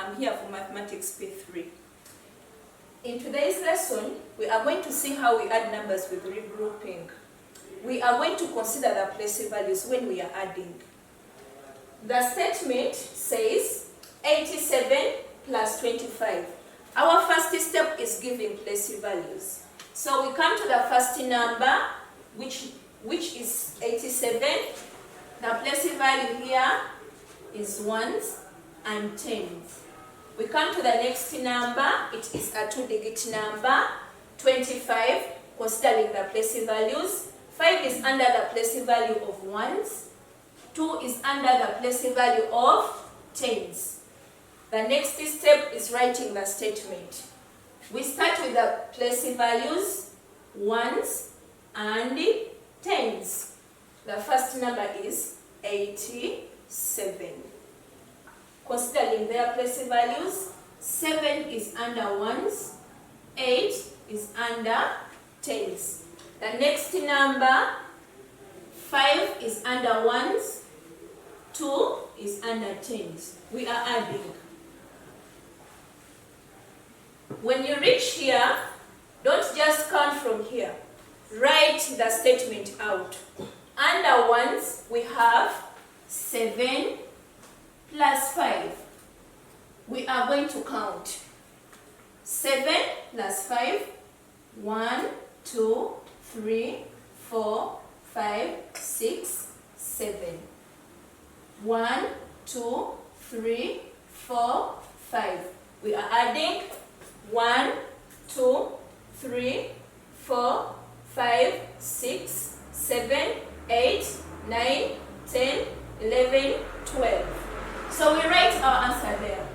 I'm here for Mathematics P3. In today's lesson, we are going to see how we add numbers with regrouping. We are going to consider the place values when we are adding. The statement says 87 plus 25. Our first step is giving place values. So we come to the first number, which is 87. The place value here is ones and tens. We come to the next number, it is a 2-digit number, 25, considering the place values. 5 is under the place value of ones. 2 is under the place value of tens. The next step is writing the statement. We start with the place values, ones and tens. The first number is 87. Considering their place values, 7 is under ones, 8 is under tens. The next number, 5 is under ones, 2 is under tens. We are adding. When you reach here, don't just count from here. Write the statement out. Under ones, we have 7 plus 5. We are going to count. 7 plus 5. 1, 2, 3, 4, 5, 6, 7. 1, 2, 3, 4, 5. We are adding 1, 2, 3, 4, 5, 6, 7, 8, 9, 10, 11, 12. So we write our answer there.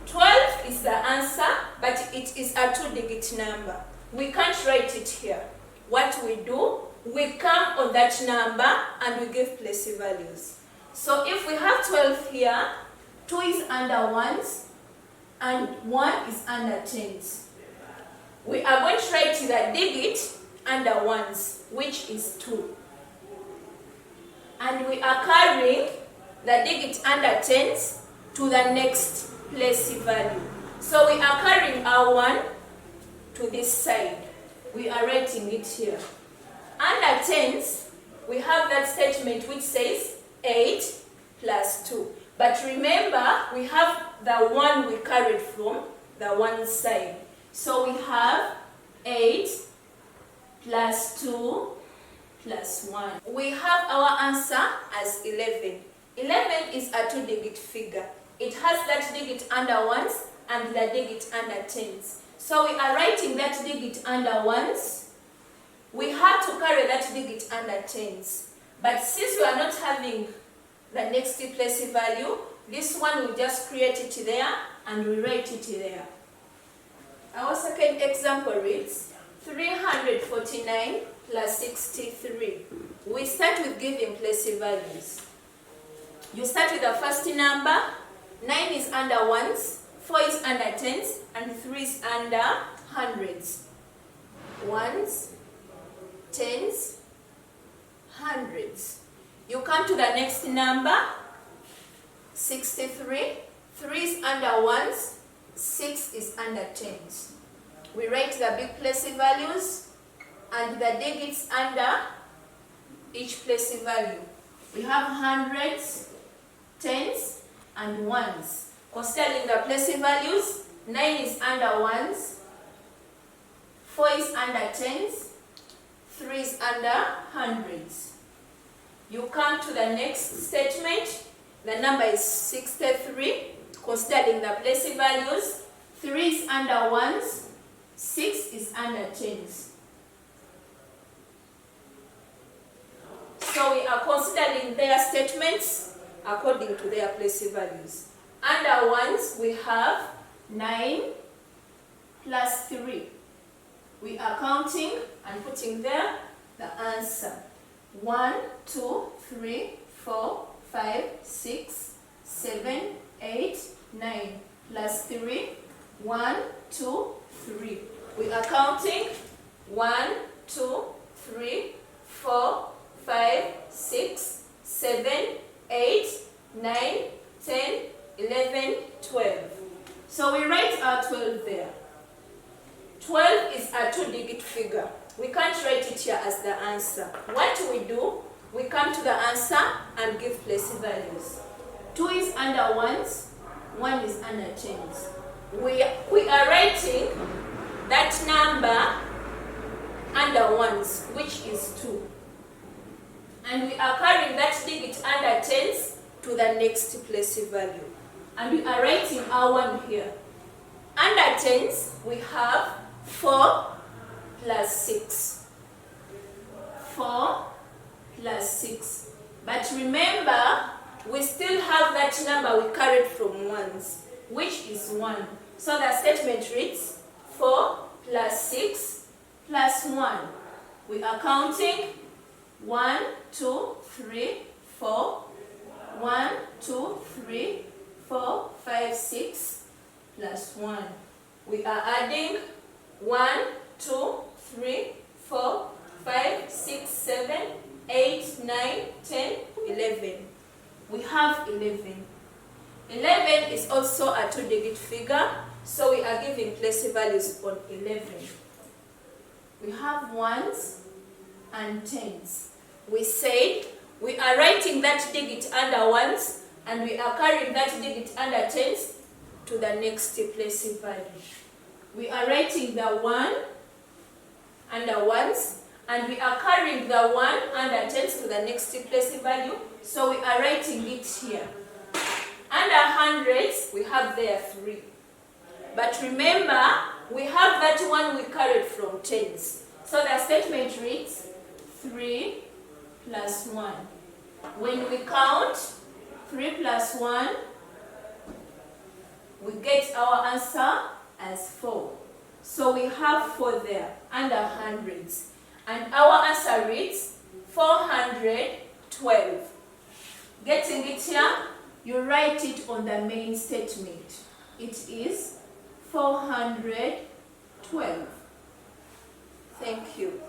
12 is the answer, but it is a 2-digit number. We can't write it here. What we do, we come on that number and we give place values. So if we have 12 here, 2 is under ones and 1 is under tens. We are going to write the digit under ones, which is 2. And we are carrying the digit under tens to the next place value. So we are carrying our 1 to this side. We are writing it here. Under tens, we have that statement which says 8 plus 2. But remember, we have the 1 we carried from the one side. So we have 8 plus 2 plus 1. We have our answer as 11. 11 is a 2-digit figure. It has that digit under ones and the digit under tens. So we are writing that digit under ones. We have to carry that digit under tens. But since we are not having the next place value, this one we just create it there and we write it there. Our second example reads 349 plus 63. We start with giving place values. You start with the first number. 9 is under ones, 4 is under tens, and 3 is under hundreds. Ones, tens, hundreds. You come to the next number, 63. 3 is under ones, 6 is under tens. We write the big place values and the digits under each place value. We have hundreds, tens, and ones. Considering the place values, 9 is under ones, 4 is under tens, 3 is under hundreds. You come to the next statement. The number is 63. Considering the place values, 3 is under ones, 6 is under tens. So we are considering their statements according to their place values. Under ones, we have 9 plus 3. We are counting and putting there the answer. 1, 2, 3, 4, 5, 6, 7, 8, 9 plus 3. 1, 2, 3. We are counting 1, 2, 3, 4, 5, 6, 7, 8, 9, 10, 11, 12. So we write our 12 there. 12 is a 2-digit figure. We can't write it here as the answer. What do? We come to the answer and give place values. 2 is under ones, 1 is under tens. We are writing that number under ones, which is 2. And we are carrying that digit under tens to the next place value. And we are writing our 1 here. Under tens, we have 4 plus 6. 4 plus 6. But remember, we still have that number we carried from ones, which is 1. So the statement reads 4 plus 6 plus 1. We are counting 1, 2, 3, 4. 1, 2, 3, 4, 5, 6 plus 1. We are adding 1, 2, 3, 4, 5, 6, 7, 8, 9, 10, 11. We have 11. 11 is also a 2-digit figure, so we are giving place values on 11. We have ones and tens. We said we are writing that digit under ones and we are carrying that digit under tens to the next place value. We are writing the 1 under ones and we are carrying the 1 under tens to the next place value, so we are writing it here. Under hundreds, we have there 3. But remember, we have that 1 we carried from tens. So the statement reads 3 plus 1. When we count 3 plus 1, we get our answer as 4. So we have 4 there under hundreds. And our answer reads 412. Getting it here, you write it on the main statement. It is 412. Thank you.